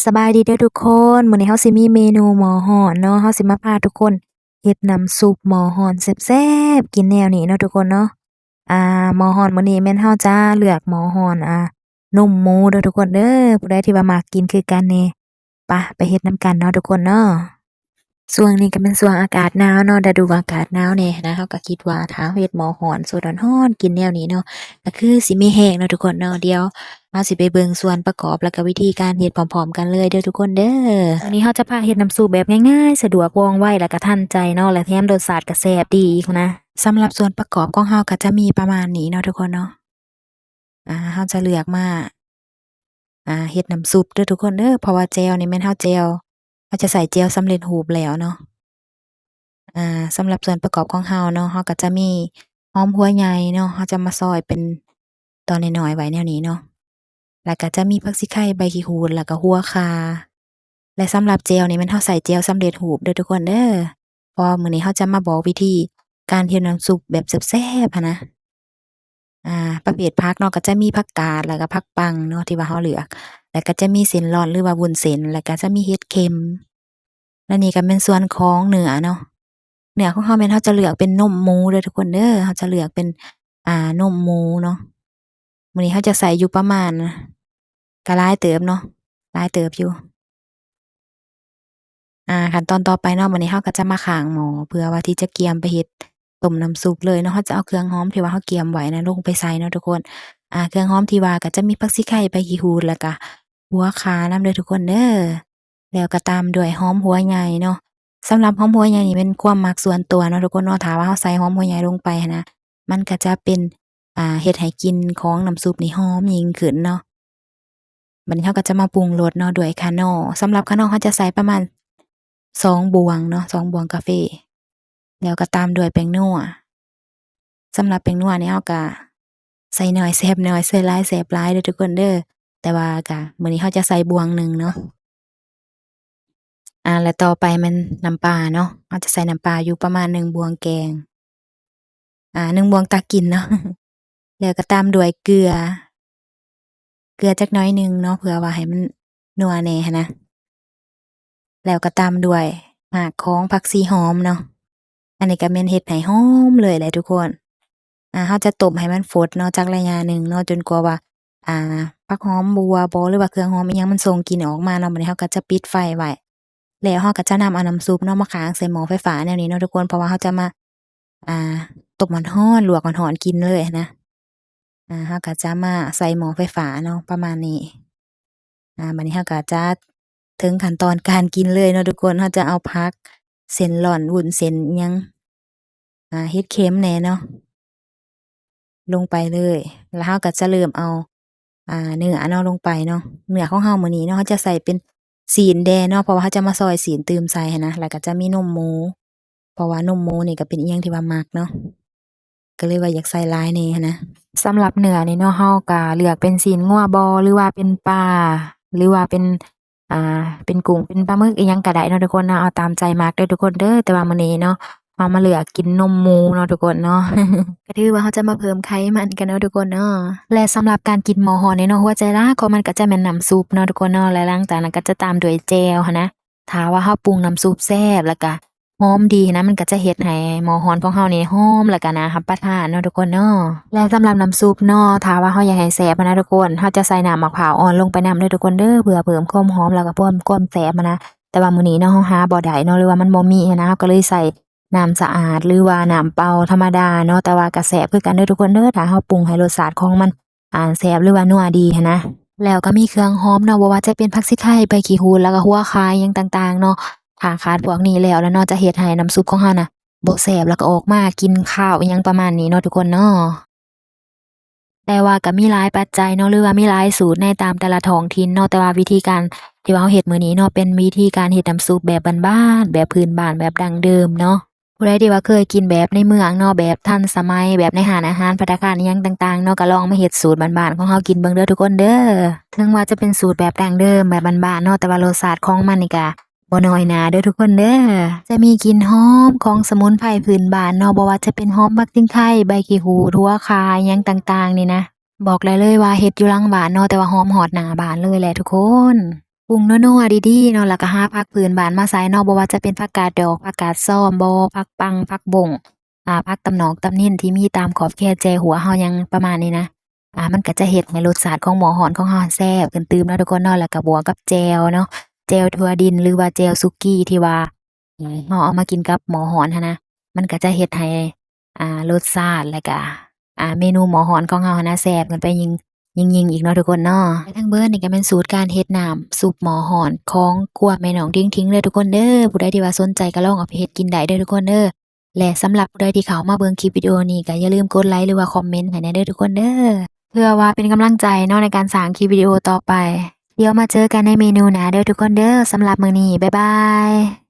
สบายดีเด้อทุกคนมื้อนี้เราสิมีเมนูหม้อฮ้อนเนาะเราสิมาพาทุกคนเฮ็ดน้ำซุปหม้อฮ้อนแซ่บๆกินแนวนี้เนาะทุกคนเนาะหม้อฮ้อนมื้อนี้แม่นเราจะเลือกหม้อฮ้อนนมหมูเด้อทุกคนเด้อผู้ใดที่ว่ามักกินคือกันแหน่ไปเฮ็ดนำกันเนาะทุกคนเนาะช่วงนี้ก็เป็นช่วงอากาศหนาวเนาะฤดูอากาศหนาวแหน่นะเราก็คิดว่าถ้าเราเฮ็ดหม้อฮ้อนสดร้อนๆกินแนวนี้เนาะก็คือสิมีแรงเนาะทุกคนเนาะเดี๋ยว เราสิไปเบิ่งส่วนประกอบแล้วก็วิธีการเฮ็ดพร้อมๆกันเลยเด้อทุกคนเด้อวันนี้เราจะพาเฮ็ดน้ำซุปแบบง่ายๆสะดวกว่องไวแล้วก็ทันใจเนาะและแถมรสชาติก็แซ่บดีอีกนะสำหรับส่วนประกอบของเราก็จะมีประมาณนี้เนาะทุกคนเนาะเราจะเลือกมาเฮ็ดน้ำซุปเด้อทุกคนเด้อเพราะว่าแจ่วนี่แม่นเราจะใส่แจ่วสำเร็จรูปแล้วเนาะสำหรับส่วนประกอบของเราเนาะเราก็จะมีหอมหัวใหญ่เนาะเราจะมาซอยเป็นตอนน้อยๆไว้แนวนี้เนาะ แล้วก็จะมีผักชีไข่ใบขี้หูดแล้วก็หัวข่าและสำหรับเจลนี่แม่นเราใส่เจลสำเร็จรูปเด้อทุกคนเด้อเพราะว่ามื้อนี้เราจะมาบอกวิธีการเฮ็ดน้ำซุปแบบแซ่บๆหั้นนะประเภทผักเนาะก็จะมีผักกาดแล้วก็ผักปังเนาะที่ว่าเราเลือกแล้วก็จะมีเส้นร้อนหรือว่าวุ้นเส้นแล้วก็จะมีเห็ดเข็มและนี่ก็เป็นส่วนของเนื้อเนาะเนื้อของเราแม่นเราจะเลือกเป็นนมหมูเด้อทุกคนเด้อเราจะเลือกเป็นนมหมูเนาะมื้อนี้เราจะใส่อยู่ประมาณก็หลายเติบเนาะหลายเติบอยู่ ขั้นตอนต่อไปเนาะมื้อนี้เราก็จะมาข้างหม้อเพื่อว่าที่จะเตรียมไปเฮ็ดต้มน้ำซุปเลยเนาะเราจะเอาเครื่องหอมที่ว่าเราเตรียมไว้น่ะลงไปใส่เนาะทุกคนเครื่องหอมที่ว่าก็จะมีผักชีไข่ใบขี้หูดแล้วก็หัวข่านำเด้อทุกคนเด้อแล้วก็ตามด้วยหอมหัวใหญ่เนาะสำหรับหอมหัวใหญ่นี่เป็นความมักส่วนตัวเนาะทุกคนเนาะถ้าว่าเราใส่หอมหัวใหญ่ลงไปหั้นนะมันก็จะเป็นเฮ็ดให้กลิ่นของน้ำซุปนี่หอมยิ่งขึ้นเนาะ บัดนี้เราก็จะมาปรุงรสเนาะด้วยคาโนสำหรับคาโนเราจะใส่ประมาณ2บวงเนาะ2บวงกาแฟแล้วก็ตามด้วยแป้งนัวสำหรับแป้งนัวนี่เราก็ใส่น้อยแซ่บน้อยใส่หลายแซ่บหลายเด้อทุกคนเด้อแต่ว่าก็มื้อนี้เราจะใส่บวงหนึ่งเนาะแล้วต่อไปแม่นน้ำปลาเนาะเราจะใส่น้ำปลาอยู่ประมาณ1บวงแกง1บวงตักกินเนาะแล้วก็ตามด้วยเกลือจักหน่อยหนึ่งเนาะเพื่อว่าให้มันนัวแหน่หั้นนะ แล้วก็ตามด้วยหมากของผักชีหอมเนาะอันนี้ก็แม่นเฮ็ดให้หอมเลยแหละทุกคนเราจะต้มให้มันฟดเนาะจักระยะหนึ่งเนาะจนกว่าว่าผักหอมบัวบ่หรือว่าเครื่องหอมอิหยังมันส่งกลิ่นออกมาเนาะบัดนี้เราก็จะปิดไฟไว้แล้วเราก็จะนำเอาน้ำซุปเนาะมาค้างใส่หม้อไฟฟ้าแนวนี้เนาะทุกคนเพราะว่าเราจะมาอ่าต้มมันร้อนลวกมันร้อนกินเลยนะเราก็จะมาใส่หม้อไฟฟ้าเนาะประมาณนี้บัดนี้เราก็จะถึงขั้นตอนการกินเลยเนาะทุกคนเราจะเอาผักเส้นร้อนวุ้นเส้นอิหยังเห็ดเข็มแหน่เนาะลงไปเลยแล้วเราก็จะเริ่มเอาเนื้อเนาะลงไปเนาะเนื้อของเรามื้อนี้เนาะเราจะใส่เป็นศีลแดเนาะเพราะว่าเราจะมาซอยศีลตื่มใส่หั้นนะแล้วก็จะมีนมหมูเพราะว่านมหมูนี่ก็เป็นอิหยังที่ว่ามักเนาะก็เลยว่าอยากใส่หลายแหน่หั้นนะสำหรับเนื้อนี่เนาะเราก็เลือกเป็นศีลงัวบ่หรือว่าเป็นปลาหรือว่าเป็นกุ้งเป็นปลาหมึกอิหยังก็ได้เนาะทุกคนเนาะเอาตามใจมักเด้อทุกคนเด้อแต่ว่ามื้อนี้เนาะเรามาเลือกกินนมหมูเนาะทุกคนเนาะก็ถือว่าเราจะมาเพิ่มไขมันกันเนาะทุกคนเนาะและสำหรับการกินหม้อฮ้อนนี่เนาะหัวใจหลักของมันก็จะแม่นน้ำซุปเนาะทุกคนเนาะและหลังจากนั้นก็จะตามด้วยแจ่วหั้นนะถ้าว่าเราปรุงน้ำซุปแซ่บแล้วก็หอมดีนะมันก็จะเฮ็ดให้หม้อฮ้อนของเรานี่หอมแล้วก็น่ารับประทานเนาะทุกคนเนาะและสำหรับน้ำซุปเนาะถ้าว่าเราอยากให้แซ่บอะนะทุกคนเราจะใส่น้ำมะพร้าวอ่อนลงไปนำเด้อทุกคนเด้อเพื่อเพิ่มความหอมแล้วก็เพิ่มความแซ่บอะนะแต่ว่ามื้อนี้เนาะเราหาบ่ได้เนาะหรือว่ามันบ่มีหั้นนะเราก็เลยใส่น้ำสะอาดหรือว่าน้ำเปล่าธรรมดาเนาะแต่ว่าก็แซ่บคือกันเด้อทุกคนเด้อถ้าเราปรุงให้รสชาติของมันแซ่บหรือว่านัวดีหั้นนะแล้วก็มีเครื่องหอมเนาะบ่ว่าจะเป็นผักชีไข่ใบขี้หูดแล้วก็หัวข่าอิหยังต่างๆเนาะ ถ้าขาดพวกนี้แล้วเนาะจะเฮ็ดให้น้ำซุปของเราน่ะบ่แซ่บแล้วก็ออกมากินข้าวอิหยังประมาณนี้เนาะทุกคนเนาะแต่ว่าก็มีหลายปัจจัยเนาะหรือว่ามีหลายสูตรในตามแต่ละท้องถิ่นเนาะแต่ว่าวิธีการที่ว่าเราเฮ็ดมื้อนี้เนาะเป็นวิธีการเฮ็ดน้ำซุปแบบบ้านๆแบบพื้นบ้านแบบดั้งเดิมเนาะผู้ใดที่ว่าเคยกินแบบในเมืองเนาะแบบทันสมัยแบบในร้านอาหารภัตตาคารอิหยังต่างๆเนาะก็ลองมาเฮ็ดสูตรบ้านๆของเรากินเบิ่งเด้อทุกคนเด้อถึงว่าจะเป็นสูตรแบบดั้งเดิมแบบบ้านๆเนาะแต่ว่ารสชาติของมันนี่ก็ บ่น้อยหน้าเด้อทุกคนเด้อจะมีกลิ่นหอมของสมุนไพรพื้นบ้านเนาะบ่ว่าจะเป็นหอมบักติ้งไข่ใบขี้หูดหัวข่าอิหยังต่างๆนี่นะบอกได้เลยว่าเฮ็ดอยู่หลังบ้านเนาะแต่ว่าหอมฮอดหน้าบ้านเลยแหละทุกคน ปรุงนัวๆดีๆเนาะแล้วก็หาผักพื้นบ้านมาใส่เนาะบ่ว่าจะเป็นผักกาดดอกผักกาดซ้อมบ่ผักปังผักบงผักตำหนอกตำนิลที่มีตามขอบเขตแจ่หัวเฮาหยังประมาณนี้นะมันก็จะเฮ็ดให้รสชาติของหม้อฮ้อนของเฮาแซ่บขึ้นตื่มเนาะทุกคนเนาะแล้วก็บวกกับแจ่วเนาะแจ่วถั่วดินหรือว่าแจ่วสุกี้ที่ว่าเฮาเอามากินกับหม้อฮ้อนหั้นนะมันก็จะเฮ็ดให้รสชาติแล้วก็เมนูหม้อฮ้อนของเฮาหั้นนะแซ่บขึ้นไปยิ่งอีกเนาะทุกคนเนาะและทั้งเบิดนี่ก็แม่นสูตรการเฮ็ดน้ำซุปหม้อฮ้อนของครัวแม่น้องทิ้งๆเด้อทุกคนเด้อผู้ใดที่ว่าสนใจก็ลองเอาไปเฮ็ดกินได้เด้อทุกคนเด้อและสำหรับผู้ใดที่เข้ามาเบิ่งคลิปวิดีโอนี้ก็อย่าลืมกดไลค์หรือว่าคอมเมนต์ให้แหน่เด้อทุกคนเด้อเพื่อว่าเป็นกำลังใจเนาะในการสร้างคลิปวิดีโอต่อไปเดี๋ยวมาเจอกันในเมนูหน้าเด้อทุกคนเด้อสำหรับมื้อนี้บ๊ายบาย